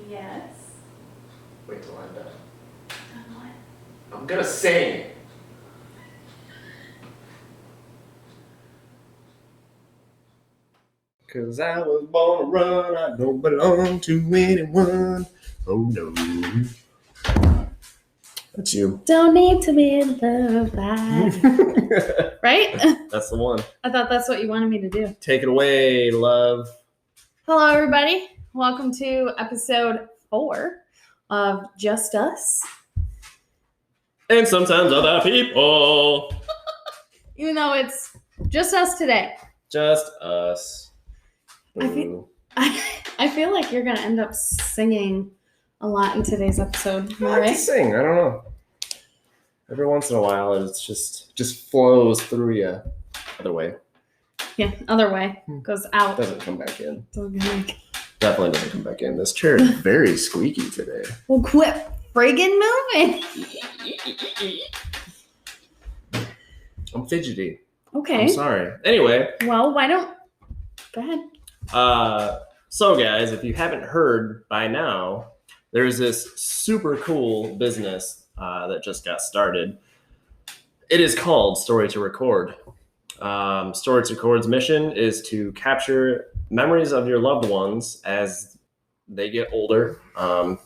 Yes. Wait till I'm done. Done what? I'm gonna sing. Cause I was born to run, I don't belong to anyone. Oh no. That's you. Don't need to be loved by. Right? That's the one. I thought that's what you wanted me to do. Take it away, love. Hello, everybody. Welcome to episode 4 of Just Us. And sometimes other people. Even though it's just us today. Just us. I feel like you're going to end up singing a lot in today's episode. I like to sing. I don't know. Every once in a while, it's just flows through you. Other way. Yeah, other way. Goes out. Doesn't come back in. Okay. Definitely doesn't come back in. This chair is very squeaky today. Well, quit friggin' moving. I'm fidgety. Okay. I'm sorry. Anyway. Well, why don't... Go ahead. So guys, if you haven't heard by now, there's this super cool business that just got started. It is called Story to Record. Story to Record's mission is to capture memories of your loved ones as they get older. I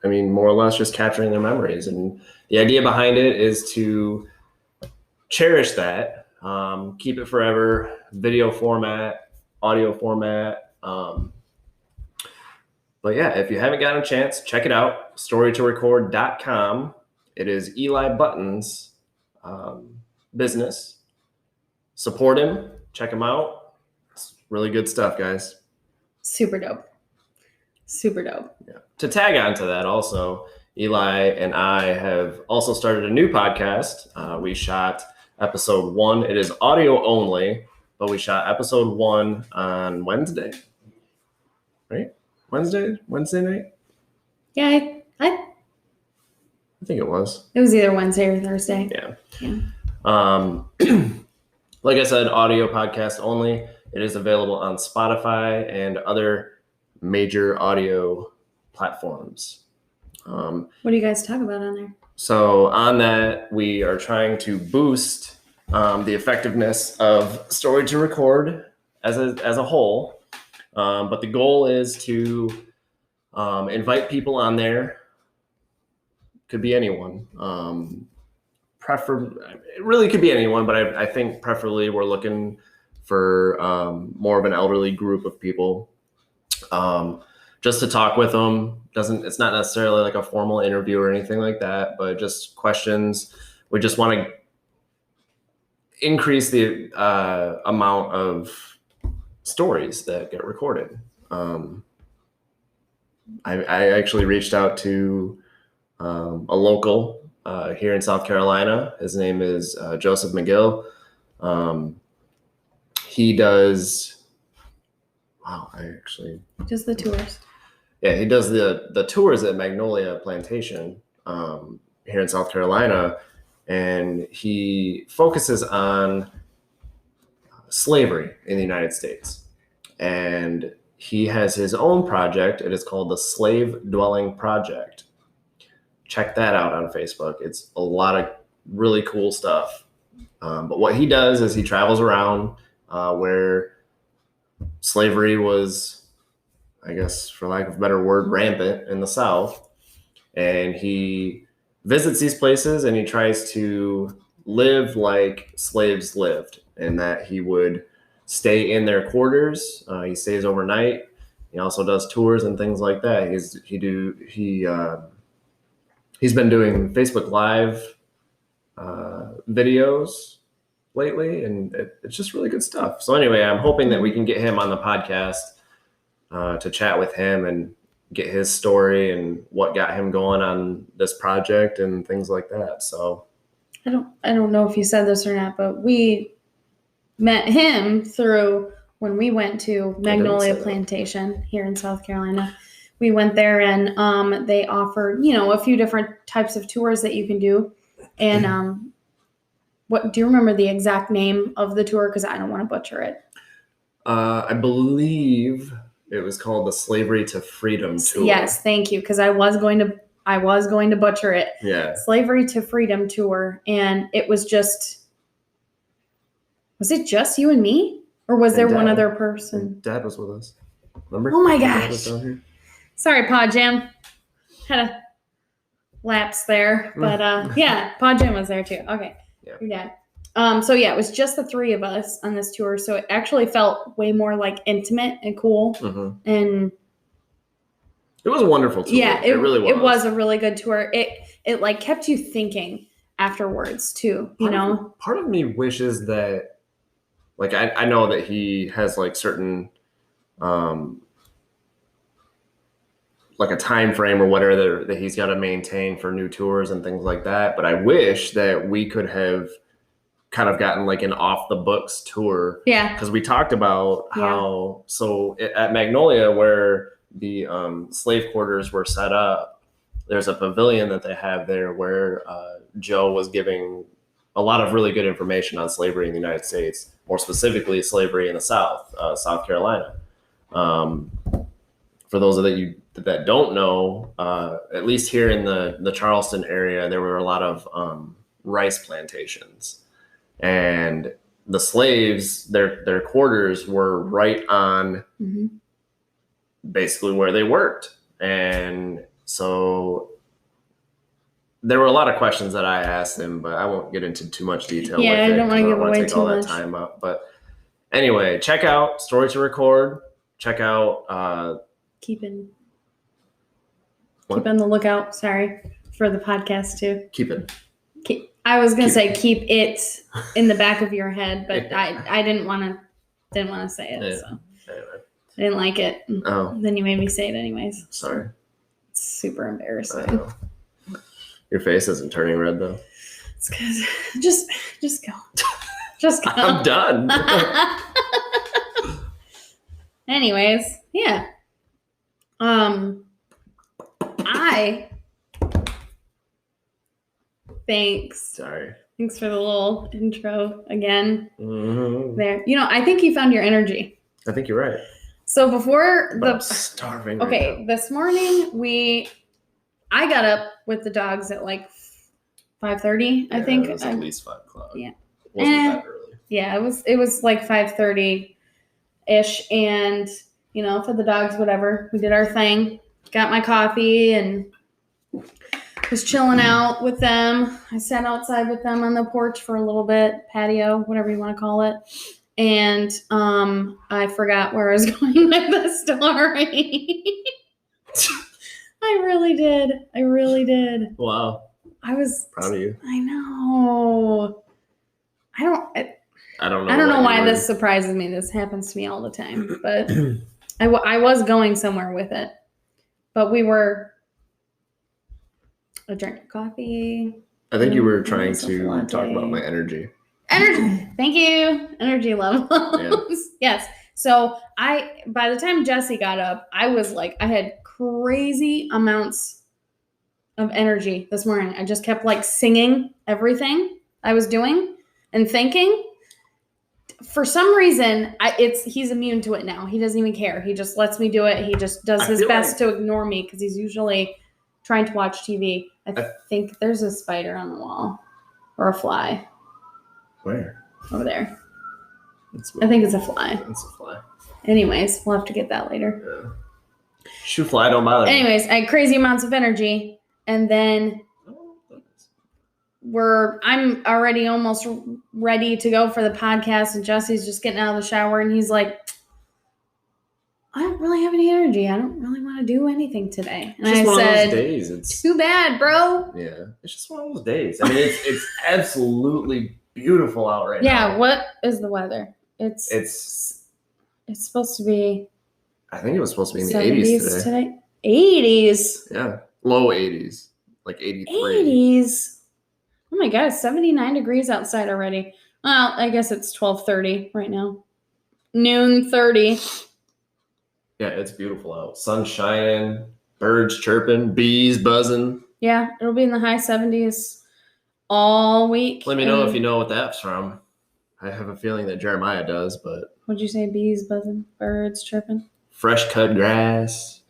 mean, more or less just capturing their memories. And the idea behind it is to cherish that, keep it forever, video format, audio format. But yeah, if you haven't gotten a chance, check it out, storytorecord.com. It is Eli Button's business. Support him, check him out. It's really good stuff, guys. Super dope. Super dope. Yeah. To tag on to that also, Eli and I have also started a new podcast. We shot episode 1. It is audio only, but we shot episode 1 on Wednesday. Right? Wednesday night? Yeah, I think it was. It was either Wednesday or Thursday. Yeah. Like I said, audio podcast only. It is available on Spotify and other major audio platforms. What do you guys talk about on there? So on that, we are trying to boost the effectiveness of Story to Record as a whole. But the goal is to invite people on there. Could be anyone. It really could be anyone, but I think preferably we're looking for more of an elderly group of people. Just to talk with them. It's not necessarily like a formal interview or anything like that, but just questions. We just want to increase the amount of stories that get recorded. I actually reached out to a local here in South Carolina. His name is Joseph McGill. He does... Just the tours. Yeah, he does the tours at Magnolia Plantation here in South Carolina, and he focuses on slavery in the United States. And he has his own project. It is called the Slave Dwelling Project. Check that out on Facebook. It's a lot of really cool stuff. But what he does is he travels around where slavery was, I guess, for lack of a better word, rampant in the South. And he visits these places and he tries to live like slaves lived, and that he would stay in their quarters. He stays overnight. He also does tours and things like that. He's been doing Facebook Live videos lately, and it's just really good stuff. So anyway, I'm hoping that we can get him on the podcast to chat with him and get his story and what got him going on this project and things like that. So I don't know if you said this or not, but we met him through when we went to Magnolia Plantation here in South Carolina. We went there and they offered, a few different types of tours that you can do. And what do you remember the exact name of the tour? Because I don't want to butcher it. I believe it was called the Slavery to Freedom Tour. Yes, thank you. Because I was going to butcher it. Yeah. Slavery to Freedom Tour. And it was it just you and me? Or was there one other person? And Dad was with us. Remember? Oh my gosh. Sorry, Pod Jam. Had a lapse there. But yeah, Pod Jam was there too. Okay. Yeah. Your dad. So yeah, it was just the three of us on this tour. So it actually felt way more like intimate and cool. Mm-hmm. And it was a wonderful tour. Yeah, it really was. It was a really good tour. It like kept you thinking afterwards too, Part of me wishes that, like, I know that he has like certain like a time frame or whatever that he's got to maintain for new tours and things like that. But I wish that we could have kind of gotten like an off the books tour. Yeah. Because we talked about how, so at Magnolia, where the slave quarters were set up, there's a pavilion that they have there where Joe was giving a lot of really good information on slavery in the United States, more specifically slavery in the South, South Carolina. For those of you that don't know, at least here in the Charleston area, there were a lot of rice plantations, and the slaves, their quarters were right on basically where they worked. And so there were a lot of questions that I asked him, but I won't get into too much detail. Yeah, with I don't want to give away take too all much. that time up. But anyway, check out Story to Record. Check out keep on the lookout. Sorry for the podcast too. I was gonna say keep it in the back of your head, but I didn't want to say it. Yeah. So anyway. I didn't like it. Oh. Then you made me say it anyways. Sorry. It's super embarrassing. Your face isn't turning red though. It's because just go. Just go. I'm done. Anyways, yeah. Thanks for the little intro again. Mm-hmm. There. I think you found your energy. I think you're right. So before I'm starving. Okay, right now. This morning I got up with the dogs at like 5:30, I think. It was at least 5 o'clock. Yeah. Wasn't that early. Yeah, it was like 5:30-ish, and for the dogs, whatever. We did our thing. Got my coffee and was chilling out with them. I sat outside with them on the porch for a little bit, patio, whatever you want to call it. And I forgot where I was going with the story. I really did. Wow. I was proud of you. I know. I don't know why this surprises me. This happens to me all the time, but I was going somewhere with it. But I drank coffee. I think you were trying to talk about my energy. Energy. Thank you. Energy levels. Yeah. Yes. So by the time Jesse got up, I had crazy amounts of energy this morning. I just kept singing everything I was doing and thinking. For some reason, he's immune to it now. He doesn't even care. He just lets me do it. He just does his best to ignore me because he's usually trying to watch TV. I think there's a spider on the wall or a fly. Where? Over there. I think it's a fly. It's a fly. Anyways, we'll have to get that later. Yeah. Shoot, fly, don't bother me. Anyways, I had crazy amounts of energy, and then I'm already almost ready to go for the podcast, and Jesse's just getting out of the shower, and he's like, I don't really have any energy. I don't really want to do anything today. And It's just I one said, of those days. It's too bad, bro. Yeah, it's just one of those days. I mean, it's absolutely beautiful out right now. Yeah, what is the weather? It's supposed to be, I think it was supposed to be in the 70s 80s today. 80s. Yeah, low 80s, like 83. 80s. Oh my God, 79 degrees outside already. Well, I guess it's 12:30 right now. Noon 30. Yeah, it's beautiful out. Sun shining, birds chirping, bees buzzing. Yeah, it'll be in the high 70s all week. Let me know if you know what that's from. I have a feeling that Jeremiah does, but What'd you say? Bees buzzing, birds chirping? fresh cut grass.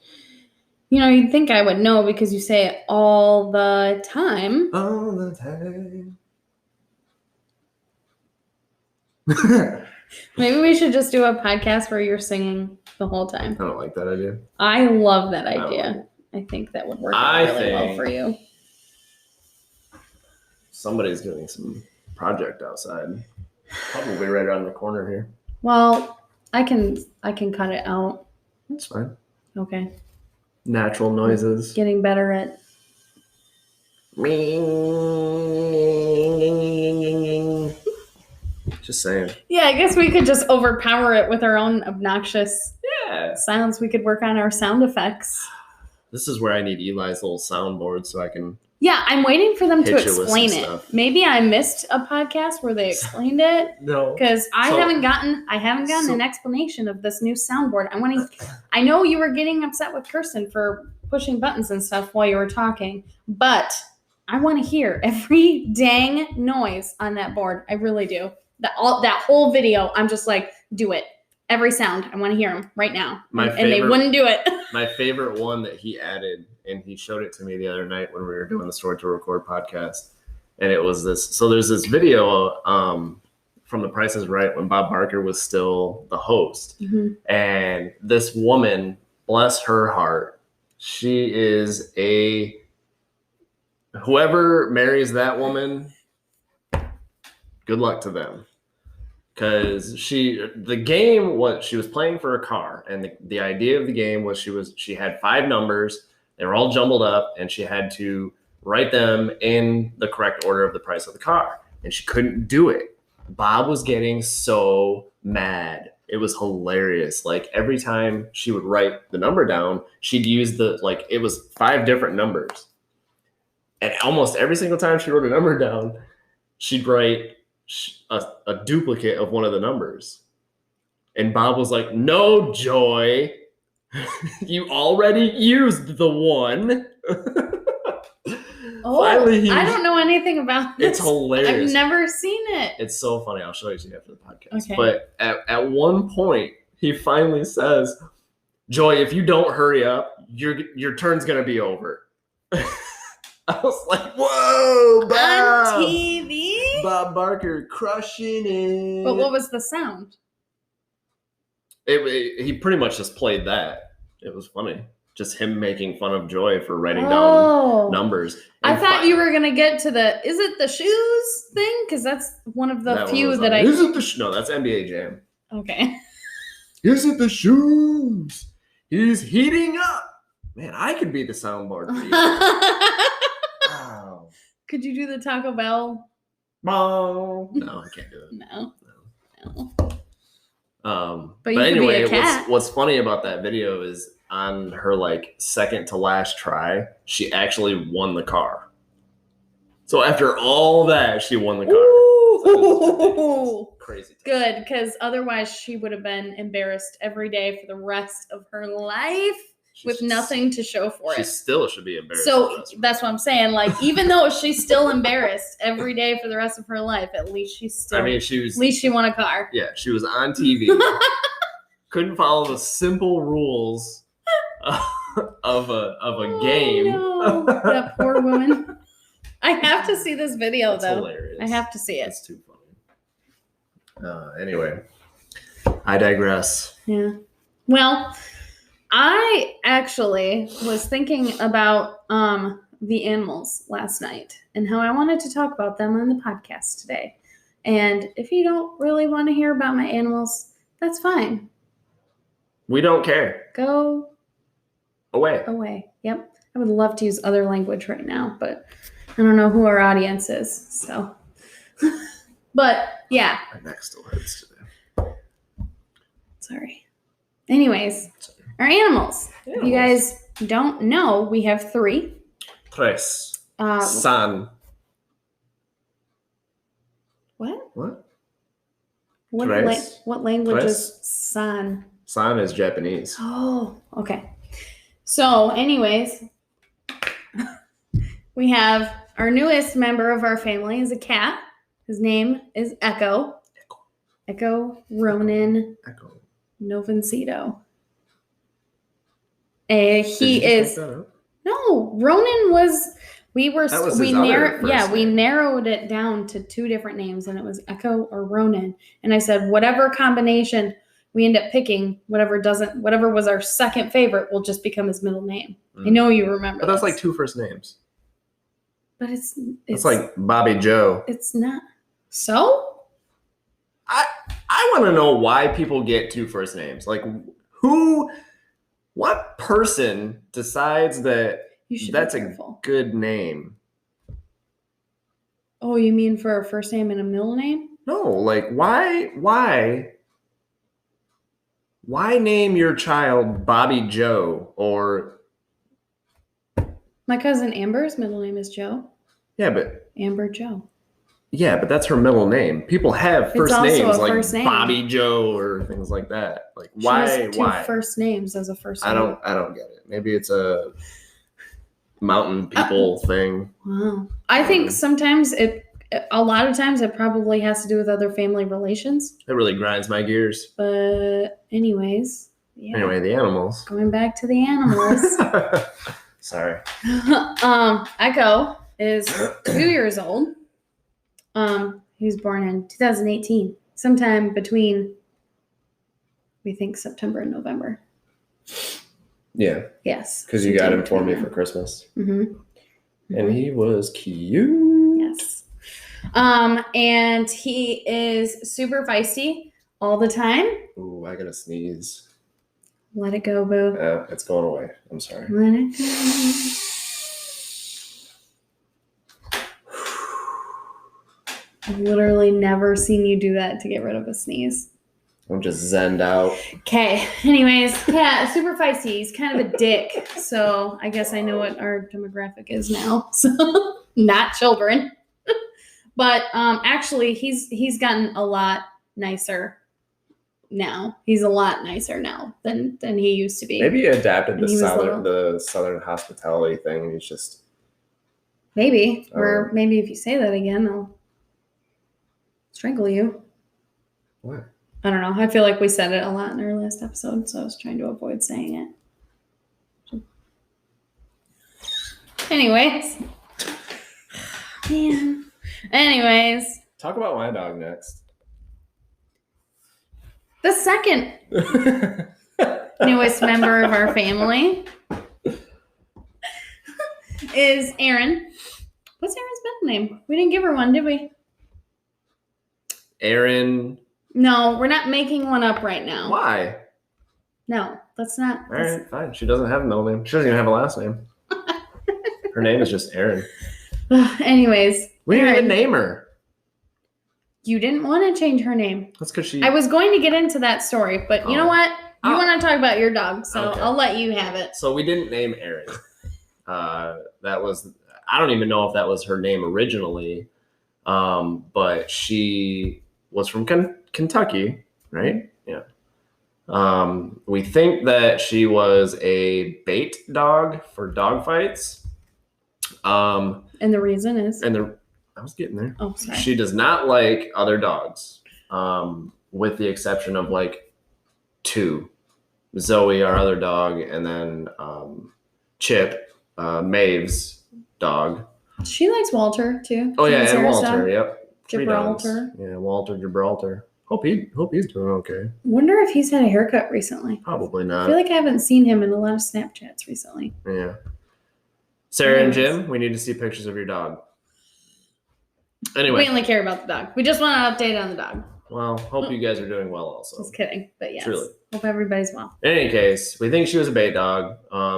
You know, you'd think I would know because you say it all the time. All the time. Maybe we should just do a podcast where you're singing the whole time. I don't like that idea. I love that I don't idea. like it. I think that would work out really well for you. Somebody's doing some project outside. Probably right around the corner here. Well, I can cut it out. That's fine. Okay. Natural noises. Getting better at. Just saying. Yeah, I guess we could just overpower it with our own obnoxious Yeah. sounds. We could work on our sound effects. This is where I need Eli's little soundboard so I can. Yeah, I'm waiting for them to Hit you with explain some it. stuff. Maybe I missed a podcast where they explained it. No. Because I So- haven't gotten so- an explanation of this new soundboard. I know you were getting upset with Kirsten for pushing buttons and stuff while you were talking, but I want to hear every dang noise on that board. I really do. That whole video, I'm just like, do it. Every sound. I want to hear them right now. And they wouldn't do it. My favorite one that he added, and he showed it to me the other night when we were doing the Store to Record podcast, and it was this. So there's this video from The Price is Right when Bob Barker was still the host, and this woman, bless her heart, she is whoever marries that woman, good luck to them. Because she was playing for a car, and the idea of the game was she had 5 numbers, they were all jumbled up, and she had to write them in the correct order of the price of the car, and she couldn't do it. Bob was getting so mad. It was hilarious. Like every time she would write the number down, she'd use it was 5 different numbers, and almost every single time she wrote a number down, she'd write a duplicate of one of the numbers. And Bob was like, no, Joy, you already used the one. Finally, I don't know anything about this. It's hilarious. I've never seen it. It's so funny. I'll show you after the podcast. Okay. But at one point, he finally says, Joy, if you don't hurry up, your turn's going to be over. I was like, whoa, Bob. On TV? Bob Barker crushing it. But what was the sound? He pretty much just played that. It was funny. Just him making fun of Joy for writing down numbers. I thought you were going to get to is it the shoes thing? Because that's one of the few that I... Is it the No, that's NBA Jam. Okay. Is it the shoes? He's heating up. Man, I could be the soundboard for you. Wow. Could you do the Taco Bell? No, I can't do it. No. But anyway, what's funny about that video is on her second to last try, she actually won the car. So after all that, she won the car. Ooh. Crazy. Good, because otherwise she would have been embarrassed every day for the rest of her life with nothing to show for she it. She still should be embarrassed. So that's what I'm saying. Even though she's still embarrassed every day for the rest of her life, at least she's still. I mean, at least she won a car. Yeah, she was on TV. Couldn't follow the simple rules of a game. No, that poor woman. I have to see this video though. Hilarious. I have to see it. It's too funny. Anyway, I digress. Yeah. Well, I actually was thinking about the animals last night and how I wanted to talk about them on the podcast today. And if you don't really want to hear about my animals, that's fine. We don't care. Go Away. Away. Yep. I would love to use other language right now, but I don't know who our audience is. So, but yeah. My neck still hurts today. Sorry. Anyways, our animals. If you guys don't know, we have 3. Tres. San. What? What? What language Tres? is san? San is Japanese. Oh, okay. So, anyways, we have our newest member of our family is a cat. His name is Echo. Echo Ronan Novencito. He is. No, Ronan was. We narrowed it down to 2 different names, and it was Echo or Ronan. And I said, whatever combination we end up picking, whatever was our second favorite will just become his middle name. I know you remember. But that's like 2 first names. But it's like Bobby Joe. It's not. So? I want to know why people get 2 first names. Like what person decides that that's a good name? Oh, you mean for a first name and a middle name? No, like why name your child Bobby Joe or my cousin Amber's middle name is Joe. Yeah, but Amber Joe. Yeah, but that's her middle name. People have first names like Bobby Joe or things like that. Like why? First names as a first name. I don't get it. Maybe it's a mountain people thing. Wow. I think sometimes a lot of times it probably has to do with other family relations. It really grinds my gears. But anyways. Yeah. Anyway, the animals. Going back to the animals. Sorry. Echo is 2 years old. He was born in 2018, sometime between, we think, September and November. Yeah. Yes. Because you got him for me for Christmas. Mm-hmm. And he was cute. Yes. And he is super feisty all the time. Ooh, I gotta sneeze. Let it go, boo. Yeah, it's going away. I'm sorry. Let it go. I've literally never seen you do that to get rid of a sneeze. I'm just zenned out. Okay. Anyways, yeah, super feisty. He's kind of a dick. So I guess I know what our demographic is now. So not children. But actually, he's gotten a lot nicer now. He's a lot nicer now than he used to be. Maybe he adapted the southern hospitality thing. And he's just maybe. Or maybe if you say that again, I'll strangle you. What? I don't know. I feel like we said it a lot in our last episode, so I was trying to avoid saying it. Anyways. Man. Anyways. Talk about my dog next. The second newest member of our family is Erin. What's Erin's middle name? We didn't give her one, did we? Erin. No, we're not making one up right now. Why? No, that's not. All right, fine. She doesn't have a middle name. She doesn't even have a last name. Her name is just Erin. Anyways. We didn't even name her. You didn't want to change her name. That's because she... I was going to get into that story, but you know what? You want to talk about your dog, so okay. I'll let you have it. So we didn't name Erin. That was... I don't even know if that was her name originally, but she was from Kentucky, right? Yeah. We think that she was a bait dog for dog fights. And the reason is? I was getting there. Oh, sorry. She does not like other dogs, with the exception of like 2. Zoe, our other dog, and then Chip, Maeve's dog. She likes Walter too. Oh yeah, and Walter. Dog. Yep. Gibraltar. Yeah, Walter Gibraltar. Hope he's doing okay. Wonder if he's had a haircut recently. Probably not. I feel like I haven't seen him in a lot of Snapchats recently. Yeah. Sarah and Jim, we need to see pictures of your dog. Anyway. We only care about the dog. We just want an update on the dog. Well, hope you guys are doing well also. Just kidding. But yes. Truly. Hope everybody's well. In any case, we think she was a bait dog.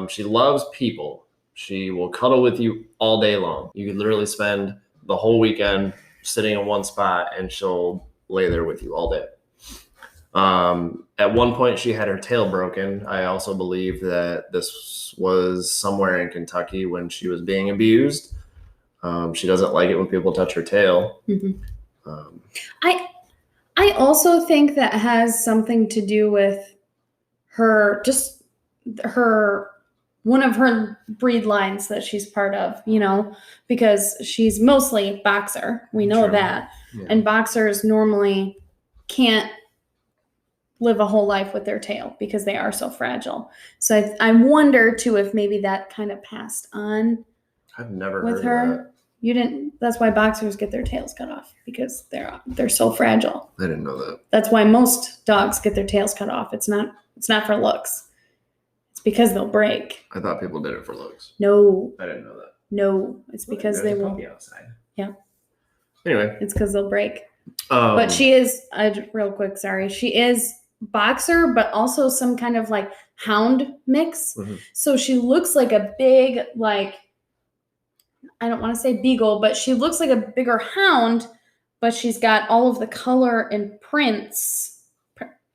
She loves people. She will cuddle with you all day long. You could literally spend the whole weekend sitting in one spot and she'll lay there with you all day. At one point, she had her tail broken. I also believe that this was somewhere in Kentucky when she was being abused. She doesn't like it when people touch her tail. Mm-hmm. I also think that has something to do with her, just her, one of her breed lines that she's part of, you know, because she's mostly boxer. We know that. Yeah. And boxers normally can't live a whole life with their tail because they are so fragile. So I wonder too if maybe that kind of passed on. I've never heard of that. You didn't. That's why boxers get their tails cut off, because they're so fragile. I didn't know that. That's why most dogs get their tails cut off. It's not for looks. It's because they'll break. I thought people did it for looks. No. I didn't know that. No, it's because they will. Puppy outside. Yeah. Anyway, it's because they'll break. But she is real quick. Sorry, she is boxer, but also some kind of like hound mix. Mm-hmm. So she looks like a big, like, I don't want to say beagle, but she looks like a bigger hound, but she's got all of the color and prints.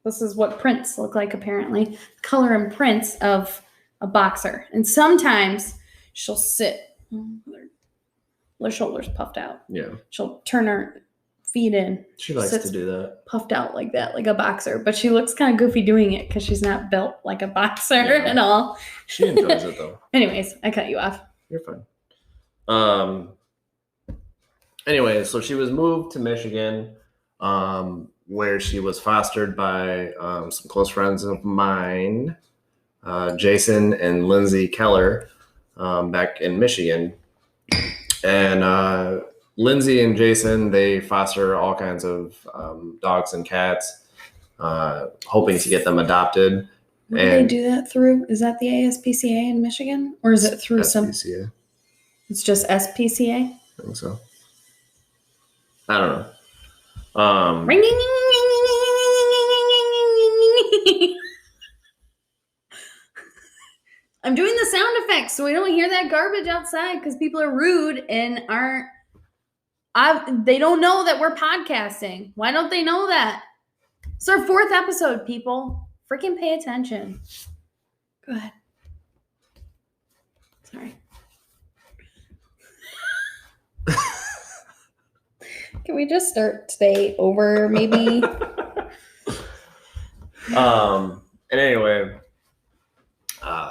This is what prints look like, apparently. Color and prints of a boxer. And sometimes she'll sit with her shoulders puffed out. Yeah. She'll turn her feet in. She likes to do that. Puffed out like that, like a boxer. But she looks kind of goofy doing it because she's not built like a boxer at all. She enjoys it, though. Anyways, I cut you off. You're fine. Anyway, so she was moved to Michigan, where she was fostered by some close friends of mine, Jason and Lindsay Keller, back in Michigan. And Lindsay and Jason, they foster all kinds of dogs and cats, hoping to get them adopted. What do they do that through? Is that the ASPCA in Michigan? Or is it through SPCA. It's just SPCA? I think so. I don't know. Ring, ding, ding. I'm doing the sound effects so we don't hear that garbage outside because people are rude and they don't know that we're podcasting. Why don't they know that? It's our 4th episode, people. Freaking pay attention. Go ahead. Sorry. Can we just start today over, maybe? And anyway,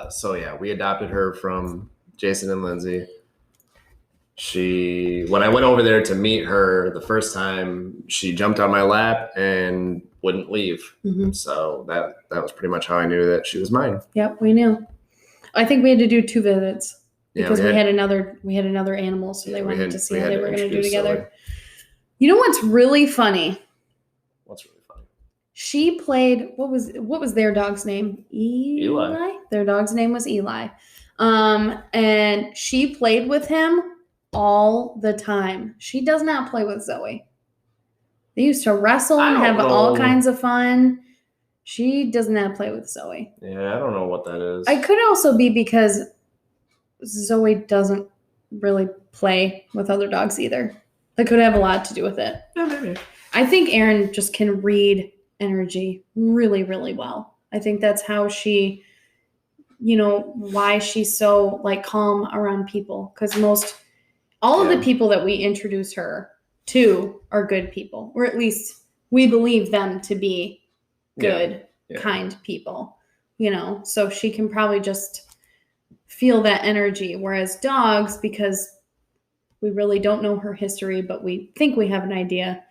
so yeah, we adopted her from Jason and Lindsay. When I went over there to meet her the first time, she jumped on my lap and wouldn't leave. Mm-hmm. So that was pretty much how I knew that she was mine. Yep, we knew. I think we had to do 2 visits because we had another animal, so they wanted to see how they were going to do together. Zoe. You know what's really funny? What's really funny? She played, what was their dog's name? Eli? Their dog's name was Eli. And she played with him all the time. She does not play with Zoe. They used to wrestle and have all kinds of fun. She does not play with Zoe. Yeah, I don't know what that is. It could also be because Zoe doesn't really play with other dogs either. That could have a lot to do with it. Yeah, maybe. I think Erin just can read energy really, really well. I think that's how she, why she's so like calm around people. Because all of the people that we introduce her to are good people, or at least we believe them to be good, kind people, so she can probably just feel that energy. Whereas dogs, because we really don't know her history, but we think we have an idea.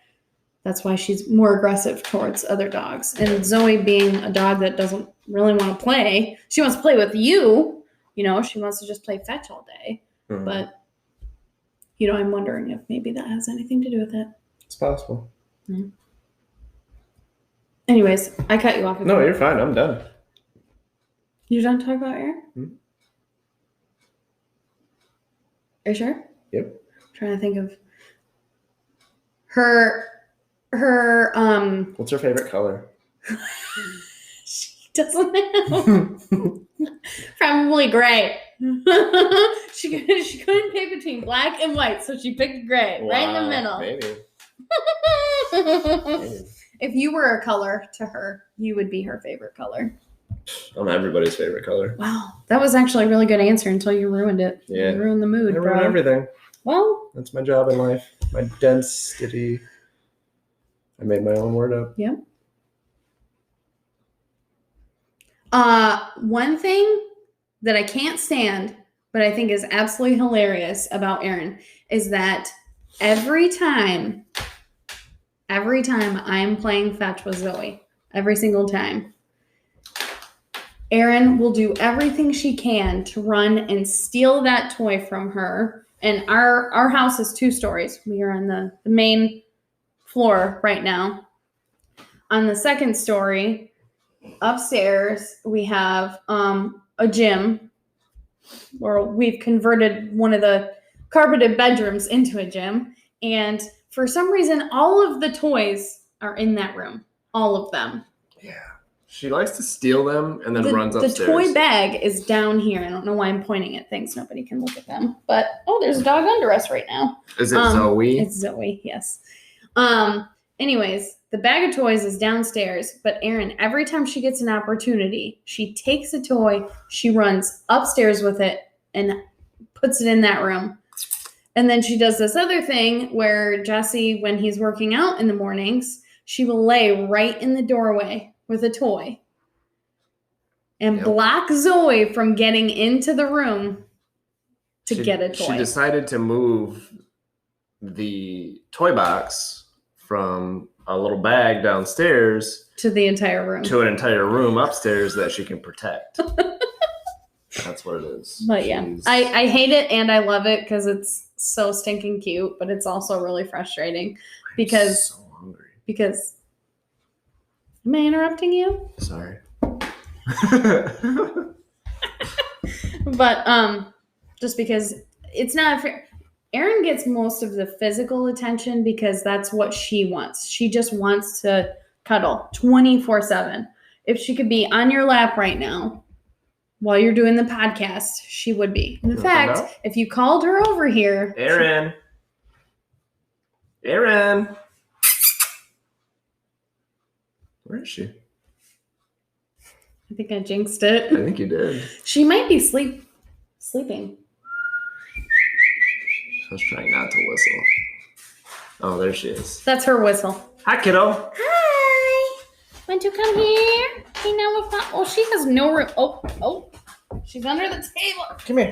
That's why she's more aggressive towards other dogs. And Zoe being a dog that doesn't really want to play, she wants to play with you, she wants to just play fetch all day. Mm-hmm. But, I'm wondering if maybe that has anything to do with it. It's possible. Mm-hmm. Anyways, I cut you off. No, you're fine. I'm done. You're done talking about Erin? Mm-hmm. Are you sure? Yep. I'm trying to think of her. her What's her favorite color? she doesn't know. Probably gray. she couldn't pick between black and white, so she picked gray, right in the middle. Maybe. If you were a color to her, you would be her favorite color. I'm everybody's favorite color. Wow, that was actually a really good answer until you ruined it. Yeah. You ruined the mood, I ruin everything. Well, that's my job in life. My density. I made my own word up. Yep. One thing that I can't stand, but I think is absolutely hilarious about Erin is that every time I am playing fetch with Zoe, every single time, Erin will do everything she can to run and steal that toy from her. And our house is 2 stories. We are on the main floor right now. On the 2nd story, upstairs, we have a gym where we've converted one of the carpeted bedrooms into a gym. And for some reason, all of the toys are in that room. All of them. Yeah. She likes to steal them and then runs upstairs. The toy bag is down here. I don't know why I'm pointing at things. Nobody can look at them. But, there's a dog under us right now. Is it Zoe? It's Zoe, yes. Anyways, the bag of toys is downstairs, but Erin, every time she gets an opportunity, she takes a toy, she runs upstairs with it and puts it in that room. And then she does this other thing where Jesse, when he's working out in the mornings, she will lay right in the doorway with a toy and block Zoe from getting into the room to get a toy. She decided to move the toy box from a little bag downstairs to the entire room. To an entire room upstairs that she can protect. That's what it is. But yeah, I hate it and I love it because it's so stinking cute, but it's also really frustrating because I'm so hungry. Because am I interrupting you? Sorry. But just because it's not fair. Erin gets most of the physical attention because that's what she wants. She just wants to cuddle 24/7. If she could be on your lap right now while you're doing the podcast, she would be. In fact, if you called her over here. Erin. Where is she? I think I jinxed it. I think you did. She might be sleeping. I was trying not to whistle. Oh, there she is. That's her whistle. Hi, kiddo. Hi. Want to come here? Hey, now we're fine. Oh, she has no room. Oh. She's under the table. Come here.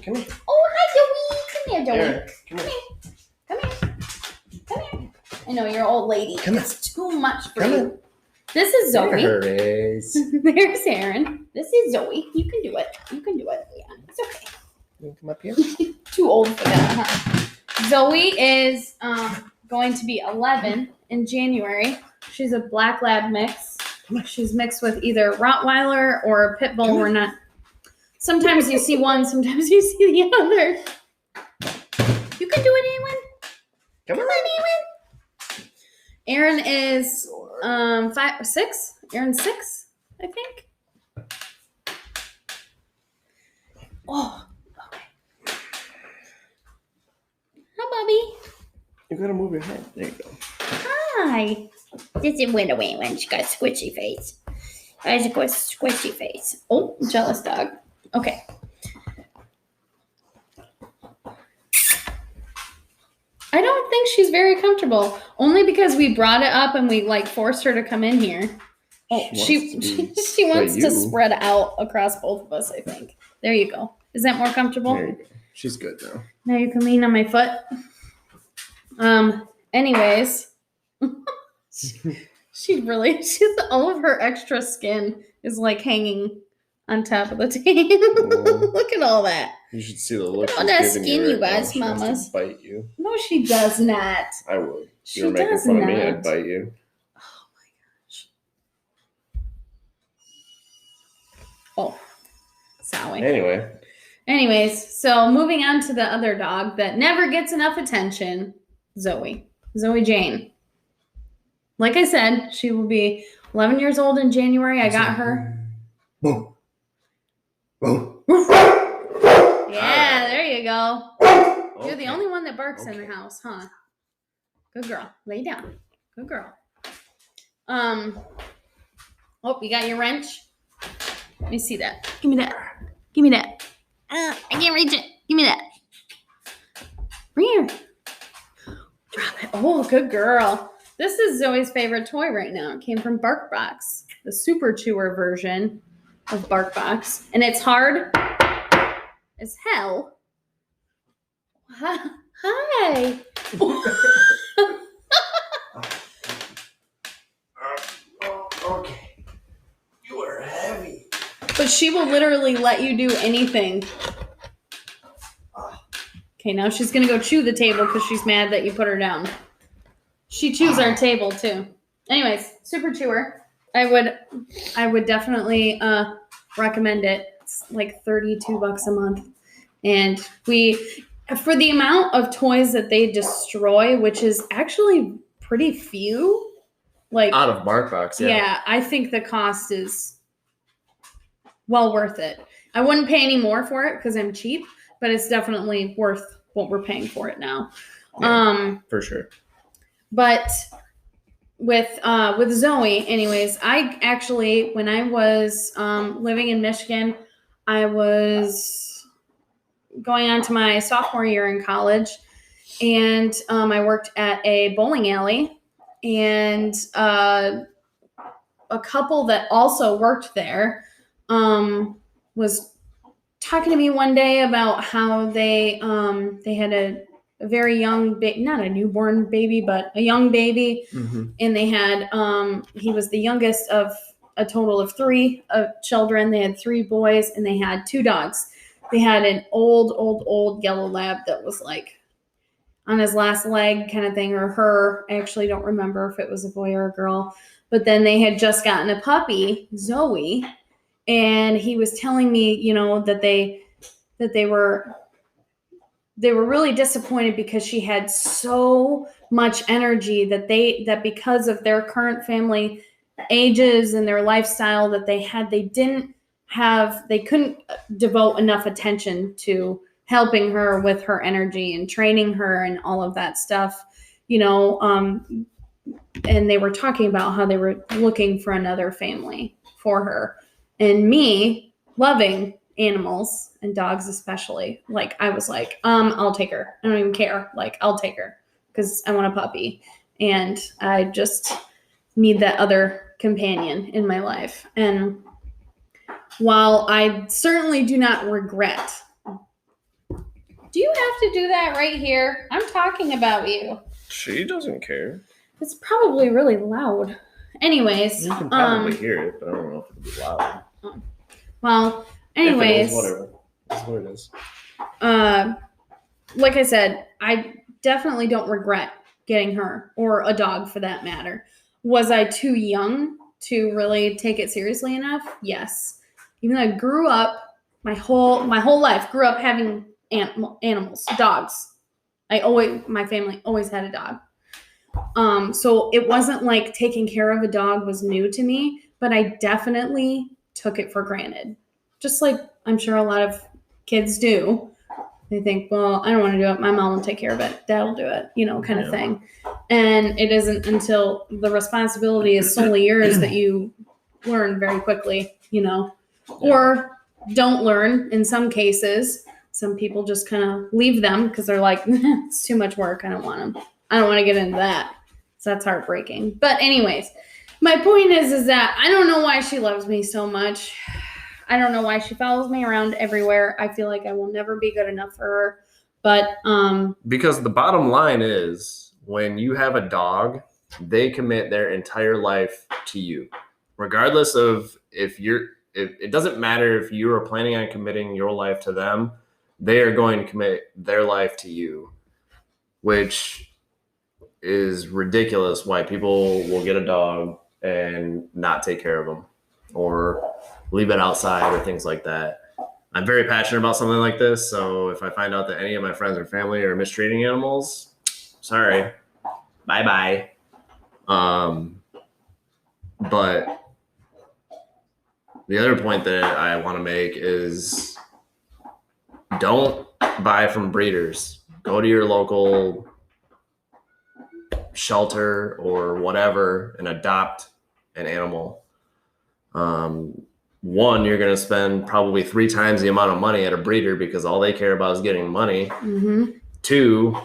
Come here. Oh, hi, Joey. Come here, Joey. Erin, come here. I know you're an old lady. Come it's too much for Come you. here. This is Zoe. There it is. There's Erin. This is Zoe. You can do it. Yeah, it's okay. You come up here? Too old for that, huh? Zoe is going to be 11 in January. She's a black lab mix. She's mixed with either Rottweiler or a pit bull. We're not. Sometimes you see one, sometimes you see the other. You can do it, Ewan. Come on, Ewan. Erin is 6. Erin's 6, I think. Oh. Hi, Bobby. You gotta move your head. There you go. Hi. This is went away when she got squishy face. I just got squishy face. Oh, jealous dog. Okay. I don't think she's very comfortable. Only because we brought it up and we forced her to come in here. Oh, she wants to spread out across both of us, I think. There you go. Is that more comfortable? There you go. She's good now. Now you can lean on my foot. Anyways. she's all of her extra skin is hanging on top of the table. Look at all that. You should see the look. Look at all that skin you guys, mamas. Bite you. No, she does not. I would. She you were making does fun not. of me, I'd bite you. Oh my gosh. Oh, sorry. Anyways, so moving on to the other dog that never gets enough attention, Zoe. Zoe Jane. Like I said, she will be 11 years old in January. I got her. Boom. Boom. Yeah, there you go. Okay. You're the only one that barks in the house, huh? Good girl. Lay down. Good girl. Oh, you got your wrench? Let me see that. Give me that. Give me that. I can't reach it. Give me that. Bring here. Drop it. Oh, good girl. This is Zoe's favorite toy right now. It came from BarkBox, the Super Chewer version of BarkBox. And it's hard as hell. Hi. Okay. You are heavy. But she will literally let you do anything. Okay, now she's going to go chew the table because she's mad that you put her down. She chews our table too. Anyways, Super Chewer. I would definitely recommend it. It's like $32 a month. And for the amount of toys that they destroy, which is actually pretty few, like out of BarkBox, yeah, I think the cost is well worth it. I wouldn't pay any more for it because I'm cheap, but it's definitely worth what we're paying for it now. Yeah, for sure. But with Zoe, anyways, I actually, when I was living in Michigan, I was going on to my sophomore year in college, and I worked at a bowling alley, and a couple that also worked there was talking to me one day about how they had a very young not a newborn baby, but a young baby. Mm-hmm. And they had he was the youngest of a total of 3 children. They had 3 boys, and they had 2 dogs. They had an old yellow lab that was like on his last leg kind of thing, or her. I actually don't remember if it was a boy or a girl. But then they had just gotten a puppy, Zoe, and he was telling me, you know, that they were really disappointed because she had so much energy that because of their current family ages and their lifestyle that they couldn't devote enough attention to helping her with her energy and training her and all of that stuff, you know, and they were talking about how they were looking for another family for her. And me loving animals and dogs especially, like I was like, I'll take her. I don't even care. Like, I'll take her because I want a puppy, and I just need that other companion in my life. And while I certainly do not regret, do you have to do that right here? I'm talking about you. She doesn't care. It's probably really loud. Anyways, you can probably hear it, but I don't know if it'll be loud. Well, anyways, if it is, whatever. That's what it is. Like I said, I definitely don't regret getting her, or a dog for that matter. Was I too young to really take it seriously enough? Yes. Even though I grew up my whole life, grew up having animals, dogs. My family always had a dog. So it wasn't like taking care of a dog was new to me, but I definitely took it for granted. Just like I'm sure a lot of kids do. They think, well, I don't want to do it. My mom will take care of it. Dad will do it, you know, kind of thing. And it isn't until the responsibility is solely yours that you learn very quickly, you know, or don't learn in some cases. Some people just kind of leave them because they're like, it's too much work. I don't want them. I don't want to get into that. So that's heartbreaking. But anyways, my point is that I don't know why she loves me so much. I don't know why she follows me around everywhere. I feel like I will never be good enough for her. But because the bottom line is, when you have a dog, they commit their entire life to you. Regardless of it doesn't matter if you are planning on committing your life to them, they are going to commit their life to you, which is ridiculous why people will get a dog and not take care of them or leave it outside or things like that. I'm very passionate about something like this, so if I find out that any of my friends or family are mistreating animals, sorry, Bye-bye. But the other point that I want to make is don't buy from breeders. Go to your local shelter or whatever and adopt an animal. One, you're going to spend probably 3 times the amount of money at a breeder because all they care about is getting money. Mm-hmm. 2,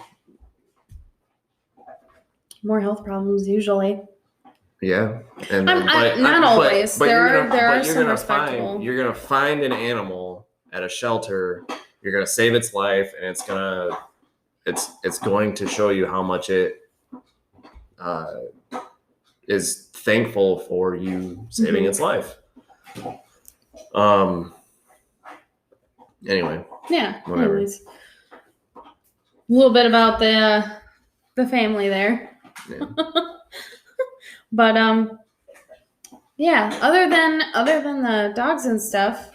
more health problems usually. Yeah, and not always. There are some respectable. You're gonna find an animal at a shelter. You're gonna save its life, and it's going to show you how much it is thankful for you saving its life. Anyway. Yeah. Whatever. Anyways. A little bit about the family there. Yeah. But yeah, other than the dogs and stuff,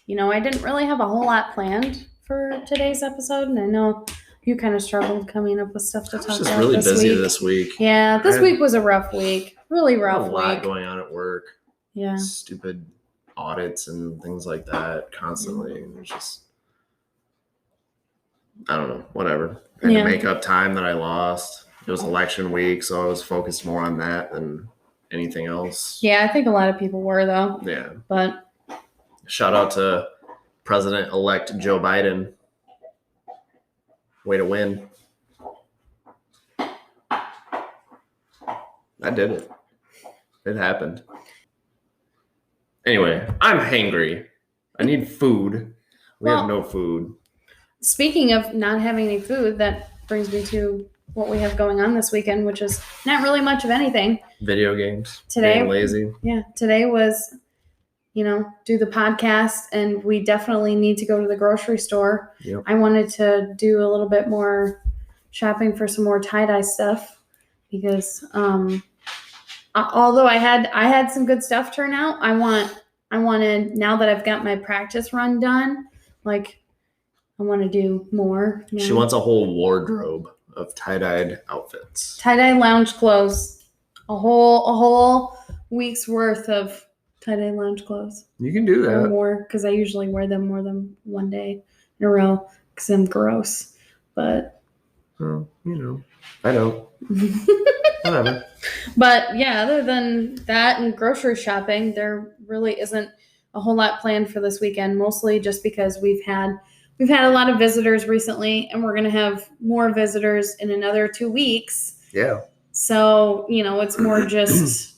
I didn't really have a whole lot planned for today's episode, and I know you kind of struggled coming up with stuff to talk about. I was just really busy this week. Yeah, this week was a rough week. Really rough week. A lot going on at work. Yeah. Stupid audits and things like that constantly. And there's just, I don't know, whatever. I had to make up time that I lost. It was election week, so I was focused more on that than anything else. Yeah, I think a lot of people were, though. Yeah. But shout out to President-elect Joe Biden. Way to win. I did it. It happened. Anyway, I'm hangry. I need food. We have no food. Speaking of not having any food, that brings me to what we have going on this weekend, which is not really much of anything. Video games. Today, being lazy. Yeah, today was, do the podcast, and we definitely need to go to the grocery store. Yep. I wanted to do a little bit more shopping for some more tie-dye stuff because although I had some good stuff turn out, I wanted, now that I've got my practice run done, I want to do more. She wants a whole wardrobe of tie-dyed outfits. Tie-dye lounge clothes. A whole week's worth of tie-dye lounge clothes. You can do that. Or more, because I usually wear them more than one day in a row because I'm gross. But well, I don't. Whatever. But yeah, other than that and grocery shopping, there really isn't a whole lot planned for this weekend, mostly just because we've had a lot of visitors recently, and we're going to have more visitors in another 2 weeks. Yeah. So, it's more just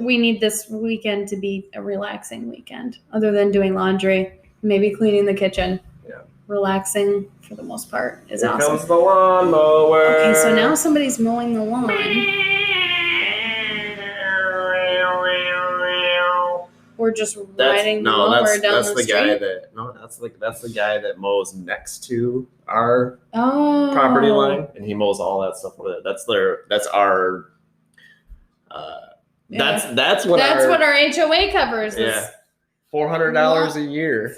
we need this weekend to be a relaxing weekend, other than doing laundry, maybe cleaning the kitchen. Yeah. Relaxing, for the most part, is awesome. Here comes the lawnmower. Okay, so now somebody's mowing the lawn. Or just riding the mower down the street. That's the guy that mows next to our property line, and he mows all that stuff with it. That's our. That's what our HOA covers. Yeah, $400 a year.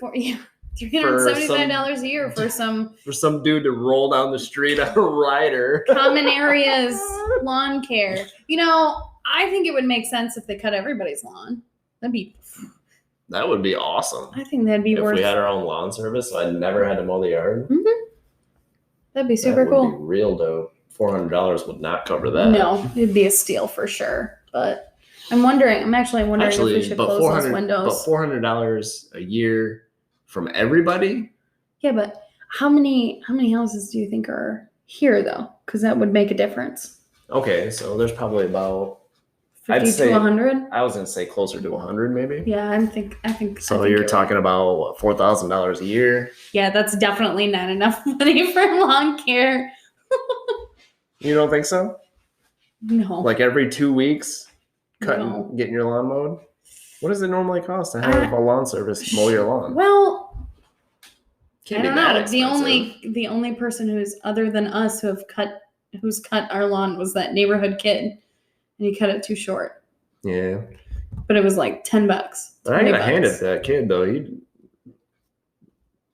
$375 a year for some dude to roll down the street on a rider. Common areas lawn care. I think it would make sense if they cut everybody's lawn. That would be awesome. I think that'd be if we had our own lawn service, so I never had to mow the yard. Mm-hmm. That'd be super cool. Be real dope. $400 would not cover that. No, it'd be a steal for sure. But I'm actually wondering if we should close those windows. But $400 a year from everybody? Yeah, but how many houses do you think are here though? Because that would make a difference. Okay, so there's probably about 50 to 100. I was gonna say closer to 100, maybe. Yeah, I think. So you're talking about $4,000 a year. Yeah, that's definitely not enough money for lawn care. You don't think so? No. Like every 2 weeks, getting your lawn mowed. What does it normally cost to have a lawn service mow your lawn? Well, I don't know. The only person who's other than us who's cut our lawn was that neighborhood kid. And he cut it too short. Yeah. But it was like $10. I gotta hand it to that kid though.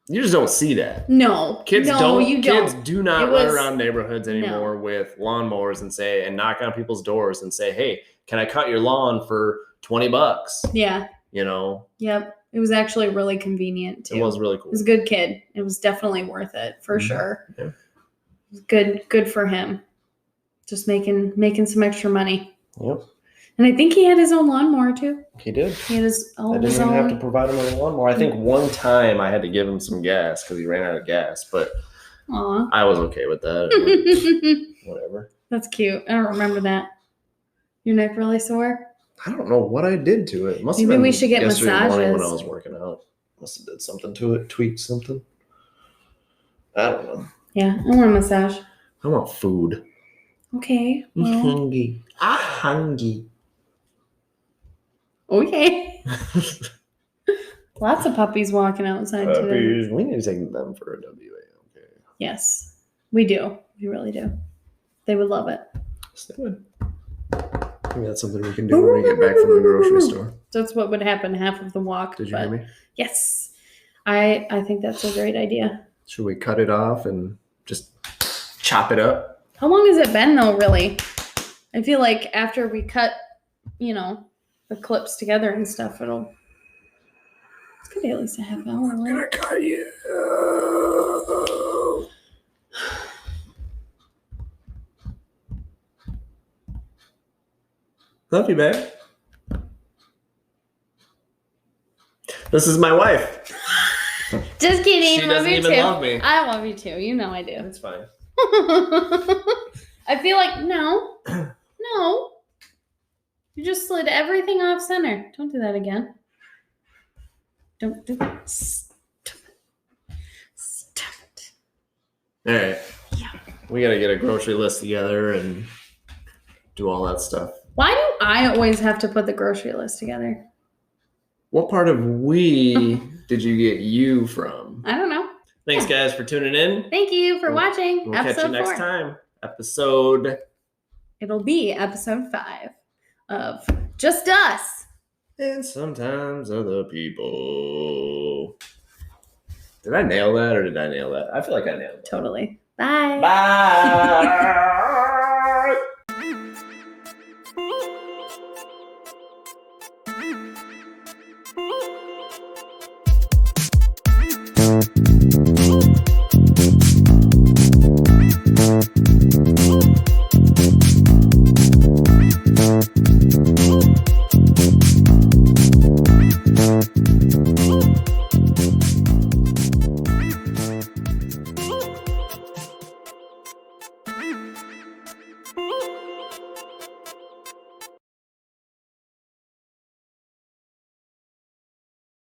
You just don't see that. No. Kids you Kids don't. do not It run was- around neighborhoods anymore with lawnmowers and knock on people's doors and say, "Hey, can I cut your lawn for $20?" Yeah. You know. Yep. It was actually really convenient too. It was really cool. It was a good kid. It was definitely worth it for sure. Yeah. Good for him. Just making some extra money. Yep. And I think he had his own lawnmower too. He did. He had his I didn't even have to provide him with a lawnmower. I think one time I had to give him some gas because he ran out of gas, but Aw. I was okay with that. Whatever. That's cute. I don't remember that. Your neck really sore? I don't know what I did to it. Must have Maybe been we should get yesterday morning when I massages. was working out. Must have did something to it, tweaked something. I don't know. Yeah, I want a massage. I want food. Okay. I'm Well, hungry. I'm hungry. okay. Lots of puppies walking outside today. Puppies. We need to take them for a WA. Okay. Yes, we do. We really do. They would love it. Yes, they would. Maybe that's something we can do when we get back from the grocery store. That's what would happen half of the walk. Did you hear me? Yes. I think that's a great idea. Should we cut it off and just chop it up? How long has it been though, really? I feel like after we cut, the clips together and stuff, it's gonna be at least a half hour. I'm gonna cut you. Love you, babe. This is my wife. Just kidding. She love doesn't you even too. love me. I love you too. You know I do. It's fine. I feel like no. You just slid everything off center. Don't do that again. Don't do that. Stop it. All right. Yeah. We got to get a grocery list together and do all that stuff. Why do I always have to put the grocery list together? What part of we did you get you from? I don't know. Thanks, guys, for tuning in. Thank you for watching. We'll episode catch you next 4. time. It'll be episode 5 of Just Us. And sometimes other people. Did I nail that or did I nail that? I feel like I nailed it. Totally. Bye. Bye.